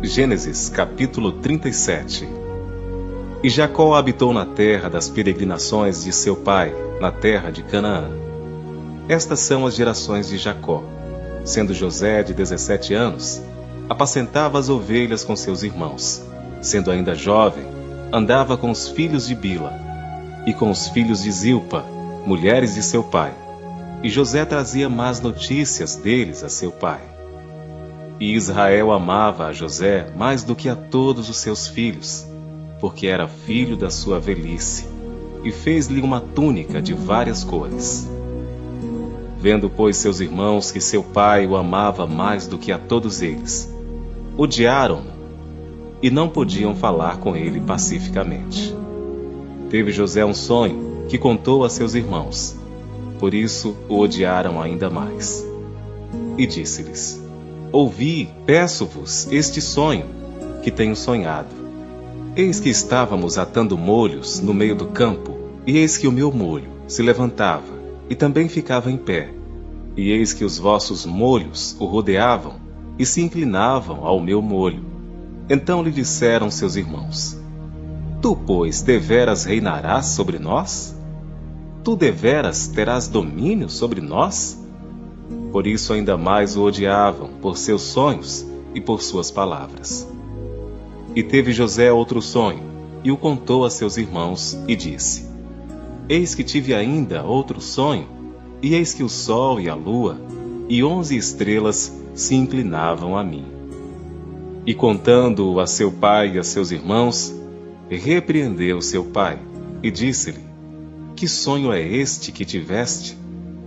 Gênesis capítulo 37. E Jacó habitou na terra das peregrinações de seu pai, na terra de Canaã. Estas são as gerações de Jacó. Sendo José de 17 anos, apacentava as ovelhas com seus irmãos. Sendo ainda jovem, andava com os filhos de Bila e com os filhos de Zilpa, mulheres de seu pai. E José trazia más notícias deles a seu pai. E Israel amava a José mais do que a todos os seus filhos, porque era filho da sua velhice, e fez-lhe uma túnica de várias cores. Vendo, pois, seus irmãos que seu pai o amava mais do que a todos eles, odiaram-no, e não podiam falar com ele pacificamente. Teve José um sonho, que contou a seus irmãos, por isso o odiaram ainda mais. E disse-lhes: Ouvi, peço-vos, este sonho, que tenho sonhado. Eis que estávamos atando molhos no meio do campo, e eis que o meu molho se levantava, e também ficava em pé. E eis que os vossos molhos o rodeavam, e se inclinavam ao meu molho. Então lhe disseram seus irmãos: Tu, pois, deveras reinarás sobre nós? Tu deveras terás domínio sobre nós? Por isso ainda mais o odiavam, por seus sonhos e por suas palavras. E teve José outro sonho, e o contou a seus irmãos, e disse: Eis que tive ainda outro sonho, e eis que o sol e a lua, e 11 estrelas se inclinavam a mim. E contando-o a seu pai e a seus irmãos, repreendeu seu pai, e disse-lhe: Que sonho é este que tiveste?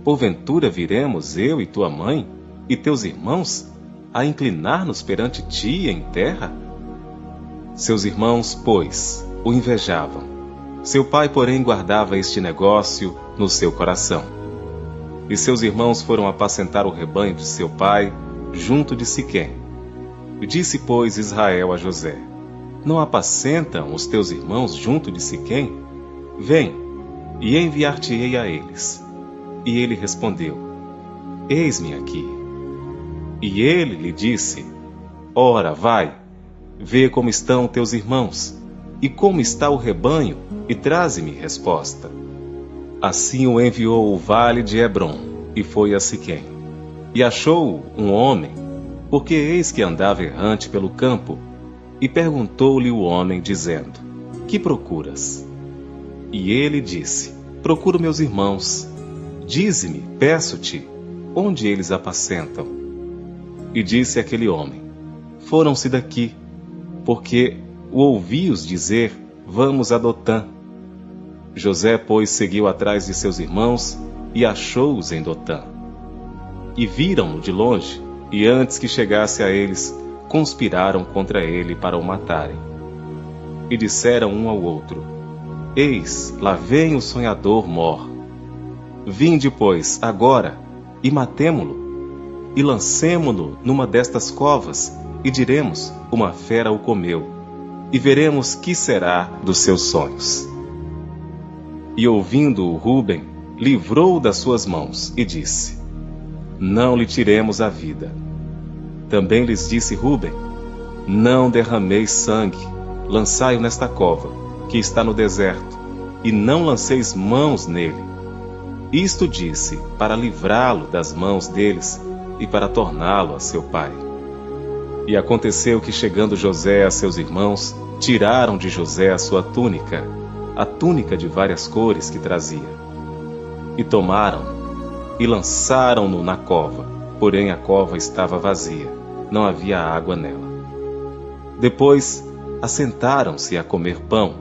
Porventura viremos eu e tua mãe, e teus irmãos, a inclinar-nos perante ti em terra? Seus irmãos, pois, o invejavam. Seu pai, porém, guardava este negócio no seu coração. E seus irmãos foram apacentar o rebanho de seu pai, junto de Siquém. E disse, pois, Israel a José: Não apacentam os teus irmãos junto de Siquém? Vem, e enviar-te-ei a eles. E ele respondeu: Eis-me aqui. E ele lhe disse: Ora, vai, vê como estão teus irmãos, e como está o rebanho, e traze-me resposta. Assim o enviou o vale de Hebrom, e foi a Siquém. E achou um homem, porque eis que andava errante pelo campo, e perguntou-lhe o homem, dizendo: Que procuras? E ele disse: Procuro meus irmãos. Dize-me, peço-te, onde eles apacentam? E disse aquele homem: Foram-se daqui, porque o ouvi-os dizer: Vamos a Dotã. José, pois, seguiu atrás de seus irmãos, e achou-os em Dotã. E viram-no de longe, e antes que chegasse a eles, conspiraram contra ele para o matarem. E disseram um ao outro: Eis, lá vem o sonhador mor. Vinde, pois, agora, e matemo-lo, e lancemo-no numa destas covas, e diremos: Uma fera o comeu, e veremos que será dos seus sonhos. E ouvindo-o Rúben, livrou-o das suas mãos, e disse: Não lhe tiremos a vida. Também lhes disse Rúben: Não derrameis sangue, lançai-o nesta cova, que está no deserto, e não lanceis mãos nele. Isto disse para livrá-lo das mãos deles e para torná-lo a seu pai. E aconteceu que, chegando José a seus irmãos, tiraram de José a sua túnica, a túnica de várias cores que trazia. E tomaram-no e lançaram-no na cova, porém a cova estava vazia, não havia água nela. Depois assentaram-se a comer pão,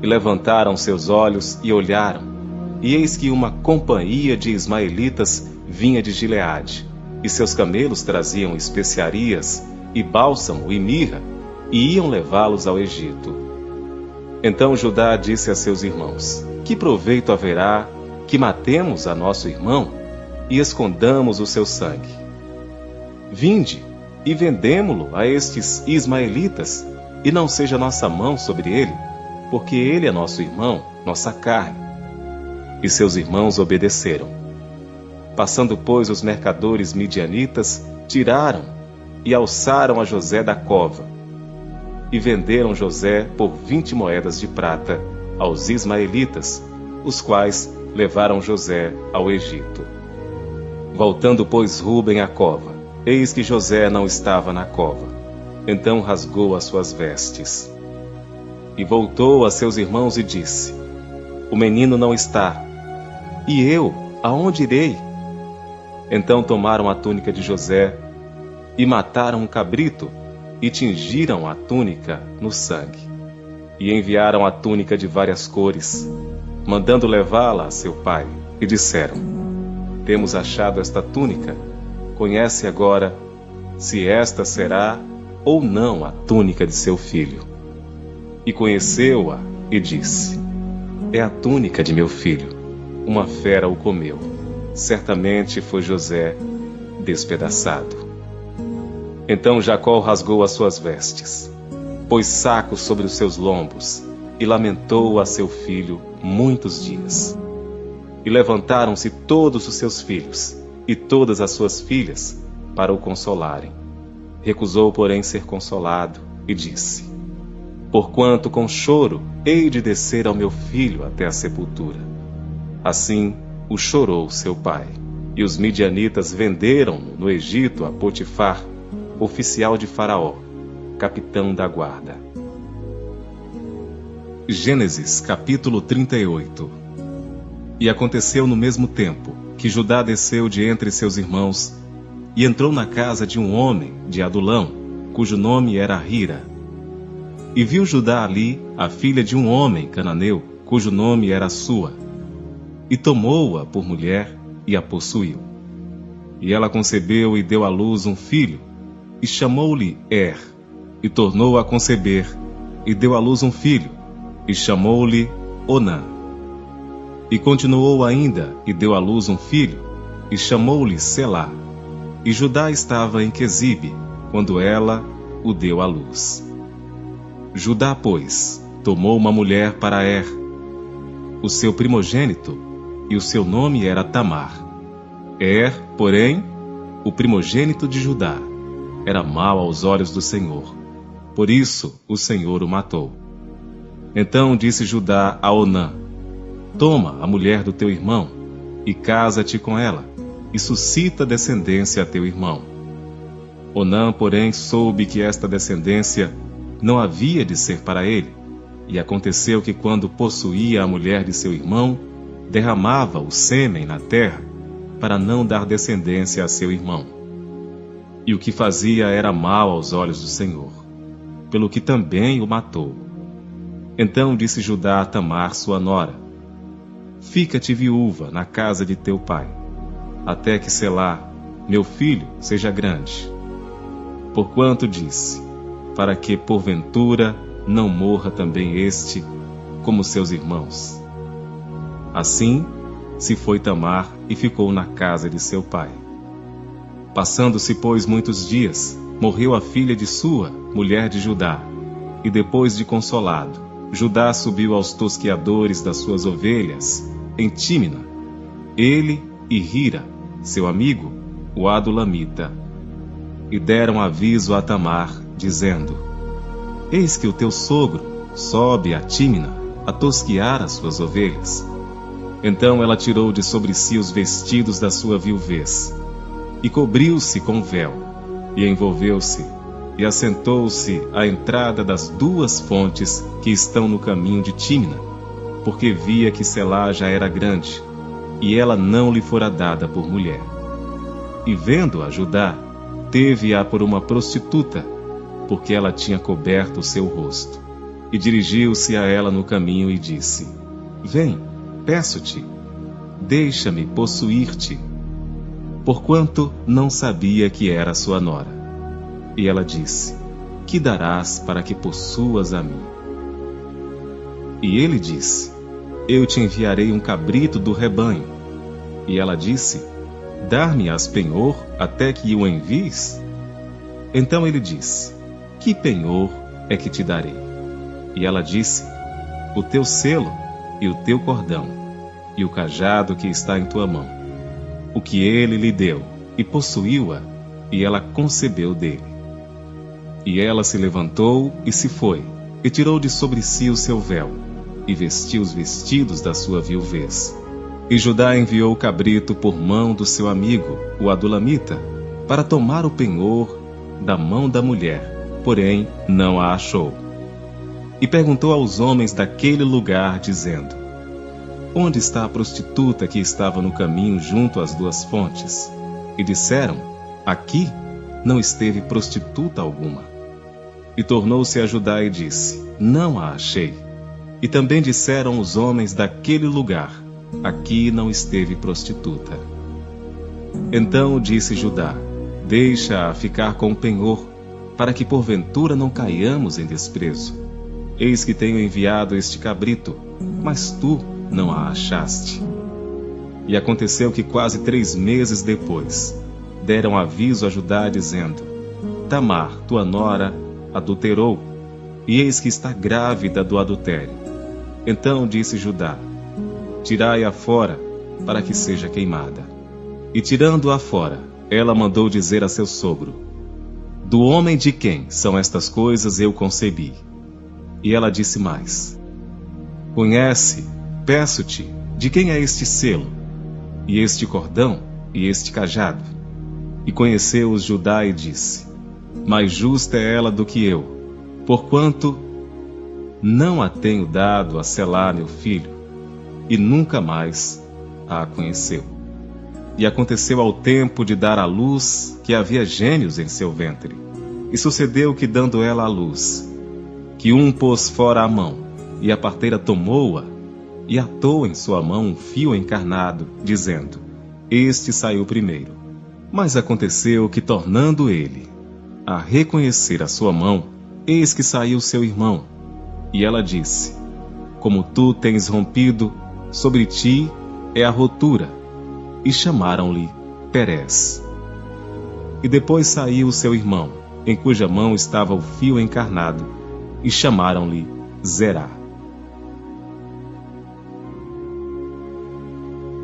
e levantaram seus olhos e olharam, e eis que uma companhia de ismaelitas vinha de Gileade, e seus camelos traziam especiarias, e bálsamo e mirra, e iam levá-los ao Egito. Então Judá disse a seus irmãos: Que proveito haverá que matemos a nosso irmão e escondamos o seu sangue? Vinde, e vendemo-lo a estes ismaelitas, e não seja nossa mão sobre ele, porque ele é nosso irmão, nossa carne. E seus irmãos obedeceram. Passando, pois, os mercadores midianitas, tiraram e alçaram a José da cova. E venderam José por 20 moedas de prata aos ismaelitas, os quais levaram José ao Egito. Voltando, pois, Rúben à cova, eis que José não estava na cova. Então rasgou as suas vestes. E voltou a seus irmãos e disse: O menino não está. E eu, aonde irei? Então tomaram a túnica de José e mataram um cabrito e tingiram a túnica no sangue. E enviaram a túnica de várias cores, mandando levá-la a seu pai. E disseram: Temos achado esta túnica. Conhece agora se esta será ou não a túnica de seu filho. E conheceu-a e disse: É a túnica de meu filho. Uma fera o comeu. Certamente foi José despedaçado. Então Jacó rasgou as suas vestes, pôs sacos sobre os seus lombos e lamentou a seu filho muitos dias. E levantaram-se todos os seus filhos e todas as suas filhas para o consolarem. Recusou, porém, ser consolado e disse: Porquanto com choro hei de descer ao meu filho até a sepultura. Assim o chorou seu pai. E os midianitas venderam-no no Egito a Potifar, oficial de Faraó, capitão da guarda. Gênesis capítulo 38. E aconteceu no mesmo tempo que Judá desceu de entre seus irmãos e entrou na casa de um homem de Adulão, cujo nome era Hira. E viu Judá ali a filha de um homem cananeu, cujo nome era Sua, e tomou-a por mulher e a possuiu. E ela concebeu e deu à luz um filho, e chamou-lhe e tornou a conceber, e deu à luz um filho, e chamou-lhe Onã. E continuou ainda, e deu à luz um filho, e chamou-lhe Selá. E Judá estava em Quezibe, quando ela o deu à luz. Judá, pois, tomou uma mulher para o seu primogênito, e o seu nome era Tamar. Porém, o primogênito de Judá, era mau aos olhos do Senhor. Por isso o Senhor o matou. Então disse Judá a Onã: Toma a mulher do teu irmão, e casa-te com ela, e suscita descendência a teu irmão. Onã, porém, soube que esta descendência não havia de ser para ele, e aconteceu que quando possuía a mulher de seu irmão, derramava o sêmen na terra, para não dar descendência a seu irmão. E o que fazia era mal aos olhos do Senhor, pelo que também o matou. Então disse Judá a Tamar, sua nora: Fica-te viúva na casa de teu pai, até que Selá, meu filho, seja grande. Porquanto disse: Para que, porventura, não morra também este, como seus irmãos. Assim, se foi Tamar e ficou na casa de seu pai. Passando-se, pois, muitos dias, morreu a filha de Sua, mulher de Judá. E depois de consolado, Judá subiu aos tosqueadores das suas ovelhas, em Tímina, ele e Hira, seu amigo, o adulamita. E deram aviso a Tamar, dizendo: Eis que o teu sogro sobe a Tímina a tosquear as suas ovelhas. Então ela tirou de sobre si os vestidos da sua viuvez, e cobriu-se com véu, e envolveu-se, e assentou-se à entrada das duas fontes que estão no caminho de Tímina, porque via que Selá já era grande, e ela não lhe fora dada por mulher. E vendo-a Judá, teve-a por uma prostituta, porque ela tinha coberto o seu rosto. E dirigiu-se a ela no caminho e disse: Vem, peço-te, deixa-me possuir-te, porquanto não sabia que era sua nora. E ela disse: Que darás para que possuas a mim? E ele disse: Eu te enviarei um cabrito do rebanho. E ela disse: Dar-me-ás penhor até que o envies? Então ele disse: Que penhor é que te darei? E ela disse: O teu selo e o teu cordão, e o cajado que está em tua mão. O que ele lhe deu, e possuiu-a, e ela concebeu dele. E ela se levantou e se foi, e tirou de sobre si o seu véu, e vestiu os vestidos da sua viuvez. E Judá enviou o cabrito por mão do seu amigo, o adulamita, para tomar o penhor da mão da mulher, porém não a achou. E perguntou aos homens daquele lugar, dizendo: Onde está a prostituta que estava no caminho junto às duas fontes? E disseram: Aqui não esteve prostituta alguma. E tornou-se a Judá e disse: Não a achei. E também disseram os homens daquele lugar: Aqui não esteve prostituta. Então disse Judá: Deixa-a ficar com o penhor, para que porventura não caiamos em desprezo. Eis que tenho enviado este cabrito, mas tu não a achaste. E aconteceu que quase 3 meses depois, deram aviso a Judá, dizendo: Tamar, tua nora, adulterou, e eis que está grávida do adultério. Então disse Judá: Tirai-a fora, para que seja queimada. E tirando-a fora, ela mandou dizer a seu sogro: Do homem de quem são estas coisas eu concebi? E ela disse mais: Conhece, peço-te, de quem é este selo, e este cordão, e este cajado? E conheceu-os Judá e disse: Mais justa é ela do que eu, porquanto não a tenho dado a selar meu filho, e nunca mais a conheceu. E aconteceu ao tempo de dar à luz que havia gêmeos em seu ventre. E sucedeu que, dando ela à luz, que um pôs fora a mão, e a parteira tomou-a, e atou em sua mão um fio encarnado, dizendo: Este saiu primeiro. Mas aconteceu que, tornando ele a reconhecer a sua mão, eis que saiu seu irmão. E ela disse: Como tu tens rompido, sobre ti é a rotura. E chamaram-lhe Perez. E depois saiu seu irmão, em cuja mão estava o fio encarnado, e chamaram-lhe Zerá.